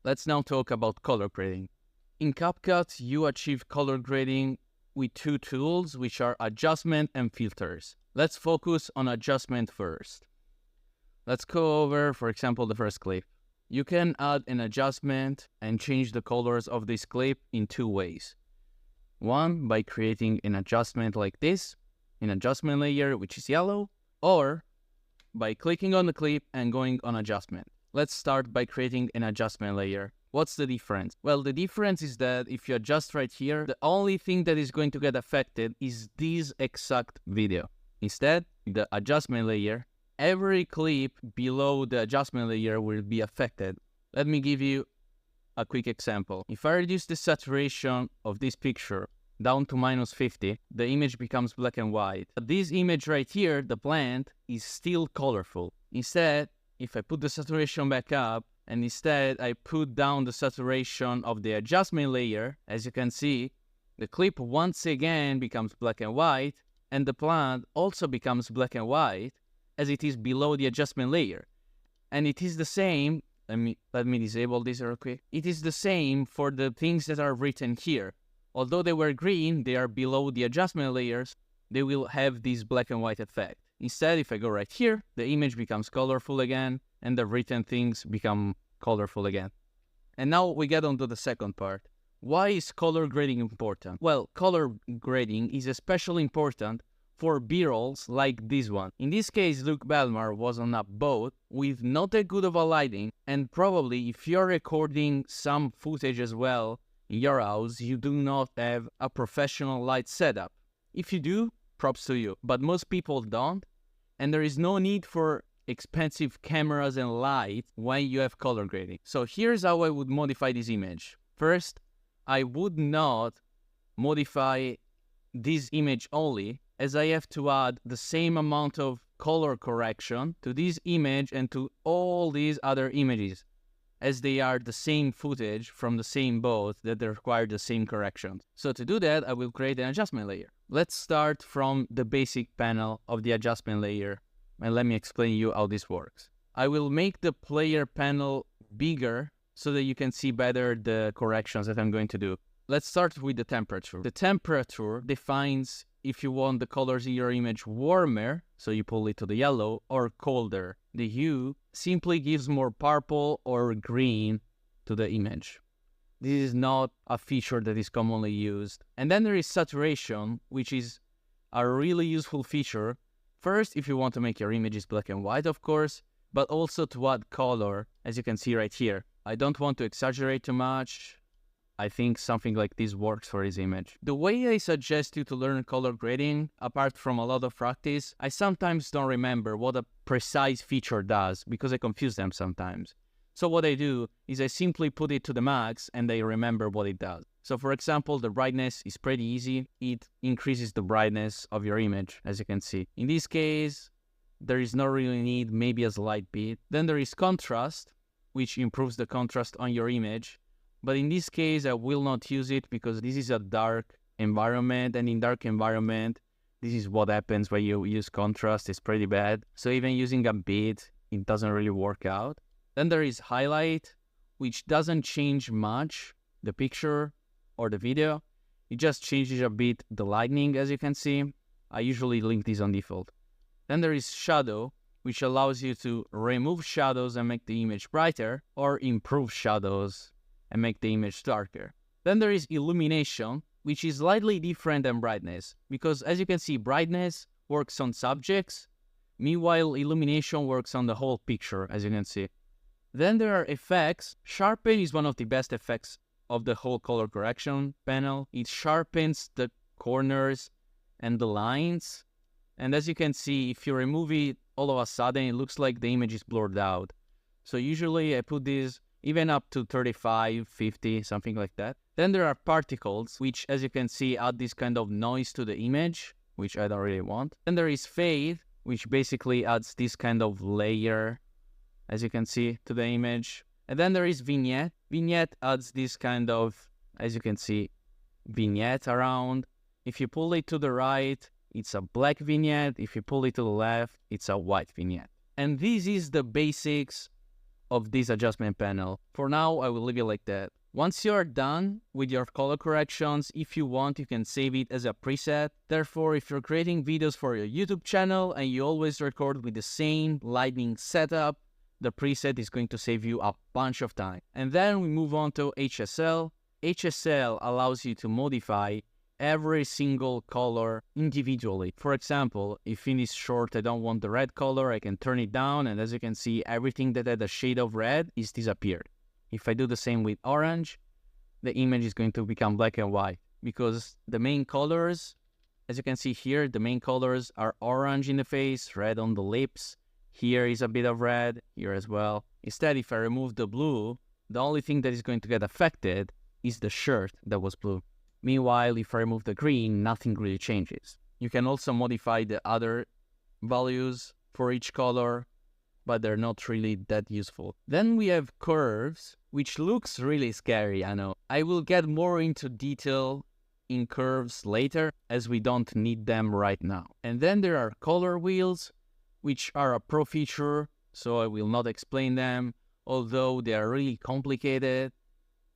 Let's now talk about color grading. In CapCut, you achieve color grading with two tools, which are adjustment and filters. Let's focus on adjustment first. Let's go over, for example, the first clip. You can add an adjustment and change the colors of this clip in two ways. One, by creating an adjustment like this, an adjustment layer which is yellow, or by clicking on the clip and going on adjustment. Let's start by creating an adjustment layer. What's the difference? Well, the difference is that if you adjust right here, the only thing that is going to get affected is this exact video. Instead, the adjustment layer, every clip below the adjustment layer will be affected. Let me give you a quick example. If I reduce the saturation of this picture down to -50, the image becomes black and white. But this image right here, the plant, is still colorful. Instead, if I put the saturation back up, and instead I put down the saturation of the adjustment layer, as you can see, the clip once again becomes black and white, and the plant also becomes black and white as it is below the adjustment layer. And it is the same, let me disable this real quick. It is the same for the things that are written here. Although they were green, they are below the adjustment layers, they will have this black and white effect. Instead, if I go right here, the image becomes colorful again, and the written things become colorful again. And now we get on to the second part. Why is color grading important? Well, color grading is especially important for B-rolls like this one. In this case, Luke Belmar was on a boat with not that good of a lighting, and probably if you're recording some footage as well in your house, you do not have a professional light setup. If you do, props to you, but most people don't, and there is no need for expensive cameras and lights when you have color grading. So here's how I would modify this image. First, I would not modify this image only, as I have to add the same amount of color correction to this image and to all these other images, as they are the same footage from the same boat that they require the same corrections. So to do that, I will create an adjustment layer. Let's start from the basic panel of the adjustment layer, and let me explain you how this works. I will make the player panel bigger so that you can see better the corrections that I'm going to do. Let's start with the temperature. The temperature defines if you want the colors in your image warmer, so you pull it to the yellow, or colder. The hue simply gives more purple or green to the image. This is not a feature that is commonly used. And then there is saturation, which is a really useful feature. First, if you want to make your images black and white, of course, but also to add color, as you can see right here. I don't want to exaggerate too much. I think something like this works for his image. The way I suggest you to learn color grading, apart from a lot of practice, I sometimes don't remember what a precise feature does because I confuse them sometimes. So what I do is I simply put it to the max and I remember what it does. So for example, the brightness is pretty easy. It increases the brightness of your image, as you can see. In this case, there is no really need, maybe a slight bit. Then there is contrast, which improves the contrast on your image. But in this case, I will not use it because this is a dark environment, and in dark environment, this is what happens when you use contrast. It's pretty bad. So even using a bit, it doesn't really work out. Then there is highlight, which doesn't change much the picture or the video. It just changes a bit the lighting, as you can see. I usually link this on default. Then there is shadow, which allows you to remove shadows and make the image brighter, or improve shadows and make the image darker. Then there is illumination, which is slightly different than brightness, because as you can see, brightness works on subjects, meanwhile illumination works on the whole picture, as you can see. Then there are effects. Sharpen is one of the best effects of the whole color correction panel. It sharpens the corners and the lines, and as you can see, if you remove it, all of a sudden it looks like the image is blurred out. So usually I put this even up to 35, 50, something like that. Then there are particles, which as you can see add this kind of noise to the image, which I don't really want. Then there is fade, which basically adds this kind of layer, as you can see, to the image. And then there is vignette. Vignette adds this kind of, as you can see, vignette around. If you pull it to the right, it's a black vignette. If you pull it to the left, it's a white vignette. And this is the basics of this adjustment panel. For now, I will leave it like that. Once you are done with your color corrections, if you want, you can save it as a preset. Therefore, if you're creating videos for your YouTube channel and you always record with the same lighting setup, the preset is going to save you a bunch of time. And then we move on to HSL. HSL allows you to modify every single color individually. For example, if in this short I don't want the red color, I can turn it down, and as you can see, everything that had a shade of red is disappeared. If I do the same with orange, the image is going to become black and white because the main colors, as you can see here, the main colors are orange in the face, red on the lips. Here is a bit of red, here as well. Instead, if I remove the blue, the only thing that is going to get affected is the shirt that was blue. Meanwhile, if I remove the green, nothing really changes. You can also modify the other values for each color, but they're not really that useful. Then we have curves, which looks really scary, I know. I will get more into detail in curves later, as we don't need them right now. And then there are color wheels, which are a pro feature, so I will not explain them, although they are really complicated.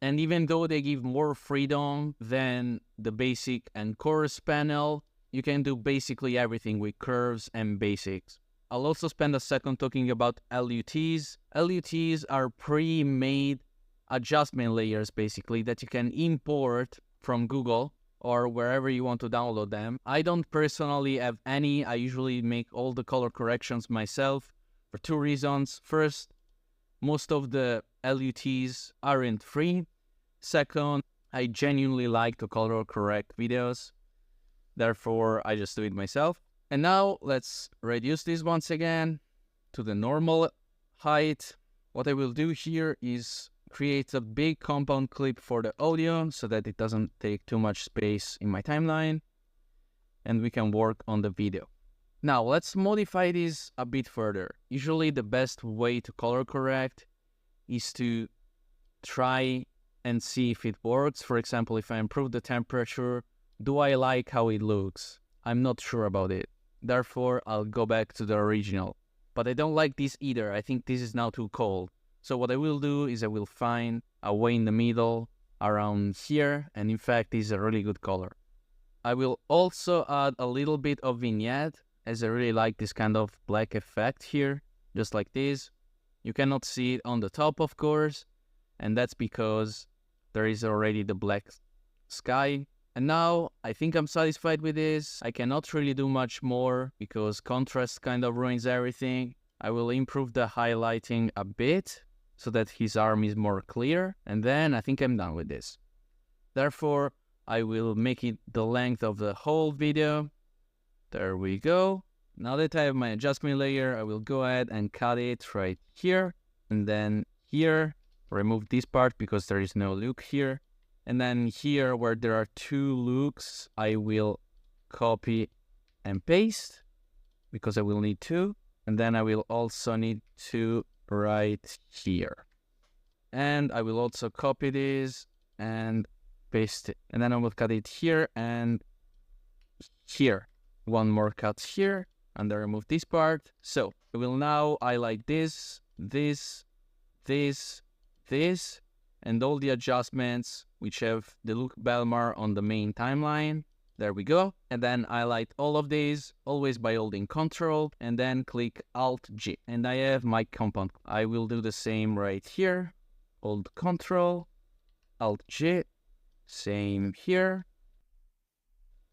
And even though they give more freedom than the basic and coarse panel, you can do basically everything with curves and basics. I'll also spend a second talking about LUTs. LUTs are pre-made adjustment layers, basically, that you can import from Google or wherever you want to download them. I don't personally have any. I usually make all the color corrections myself for two reasons. First, most of the LUTs aren't free. Second, I genuinely like to color correct videos. Therefore, I just do it myself. And now let's reduce this once again to the normal height. What I will do here is create a big compound clip for the audio so that it doesn't take too much space in my timeline. And we can work on the video. Now let's modify this a bit further. Usually the best way to color correct is to try and see if it works. For example, if I improve the temperature, do I like how it looks? I'm not sure about it. Therefore, I'll go back to the original. But I don't like this either. I think this is now too cold. So what I will do is I will find a way in the middle around here. And in fact, this is a really good color. I will also add a little bit of vignette, as I really like this kind of black effect here, just like this. You cannot see it on the top, of course, and that's because there is already the black sky. And now I think I'm satisfied with this. I cannot really do much more because contrast kind of ruins everything. I will improve the highlighting a bit so that his arm is more clear, and then I think I'm done with this. Therefore, I will make it the length of the whole video. There we go. Now that I have my adjustment layer, I will go ahead and cut it right here. And then here, remove this part because there is no look here. And then here, where there are two looks, I will copy and paste because I will need two. And then I will also need two right here. And I will also copy this and paste it. And then I will cut it here and here. One more cut here, and then remove this part. So I will now highlight this, this, this, this, and all the adjustments which have the Luke Belmar on the main timeline. There we go. And then highlight all of these, always by holding Ctrl, and then click Alt-G. And I have my compound. I will do the same right here. Hold Ctrl, Alt-G, same here.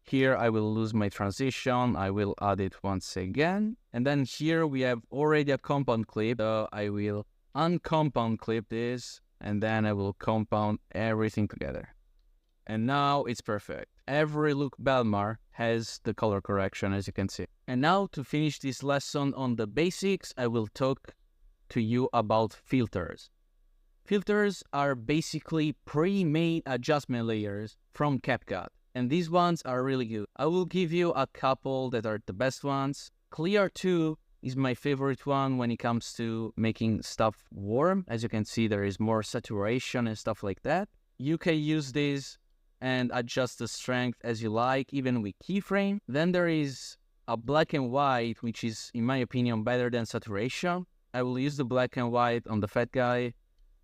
Here I will lose my transition, I will add it once again. And then here we have already a compound clip, so I will uncompound clip this, and then I will compound everything together. And now it's perfect. Every Luke Belmar has the color correction, as you can see. And now to finish this lesson on the basics, I will talk to you about filters. Filters are basically pre-made adjustment layers from CapCut. And these ones are really good. I will give you a couple that are the best ones. Clear 2 is my favorite one when it comes to making stuff warm. As you can see, there is more saturation and stuff like that. You can use this and adjust the strength as you like, even with keyframe. Then there is a black and white, which is, in my opinion, better than saturation. I will use the black and white on the fat guy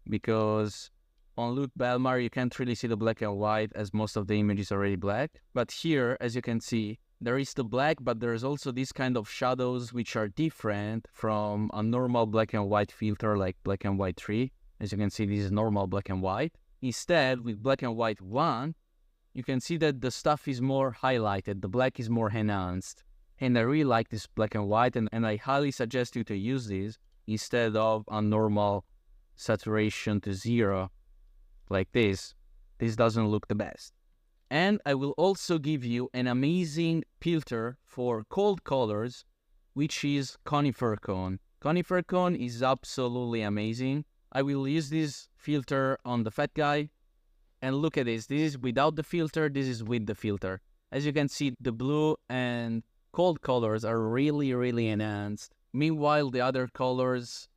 because on Luke Belmar, you can't really see the black and white as most of the image is already black. But here, as you can see, there is the black, but there's also these kind of shadows which are different from a normal black and white filter like black and white 3. As you can see, this is normal black and white. Instead, with black and white 1, you can see that the stuff is more highlighted, the black is more enhanced. And I really like this black and white, and I highly suggest you to use this instead of a normal saturation to 0 like this. This doesn't look the best. And I will also give you an amazing filter for cold colors, which is conifer cone. Conifer cone is absolutely amazing. I will use this filter on the fat guy. And look at this. This is without the filter. This is with the filter. As you can see, the blue and cold colors are really, really enhanced. Meanwhile, the other colors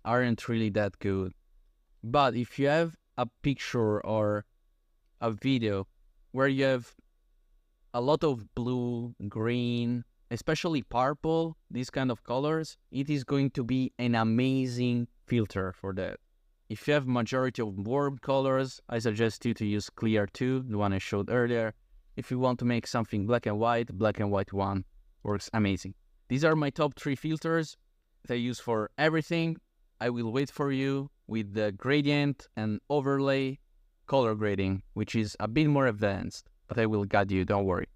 aren't really that good. But if you have a picture or a video where you have a lot of blue, green, especially purple, these kind of colors, it is going to be an amazing filter for that. If you have majority of warm colors, I suggest you to use Clear 2, the one I showed earlier. If you want to make something black and white 1 works amazing. These are my top 3 filters that I use for everything. I will wait for you with the gradient and overlay color grading, which is a bit more advanced, but I will guide you, don't worry.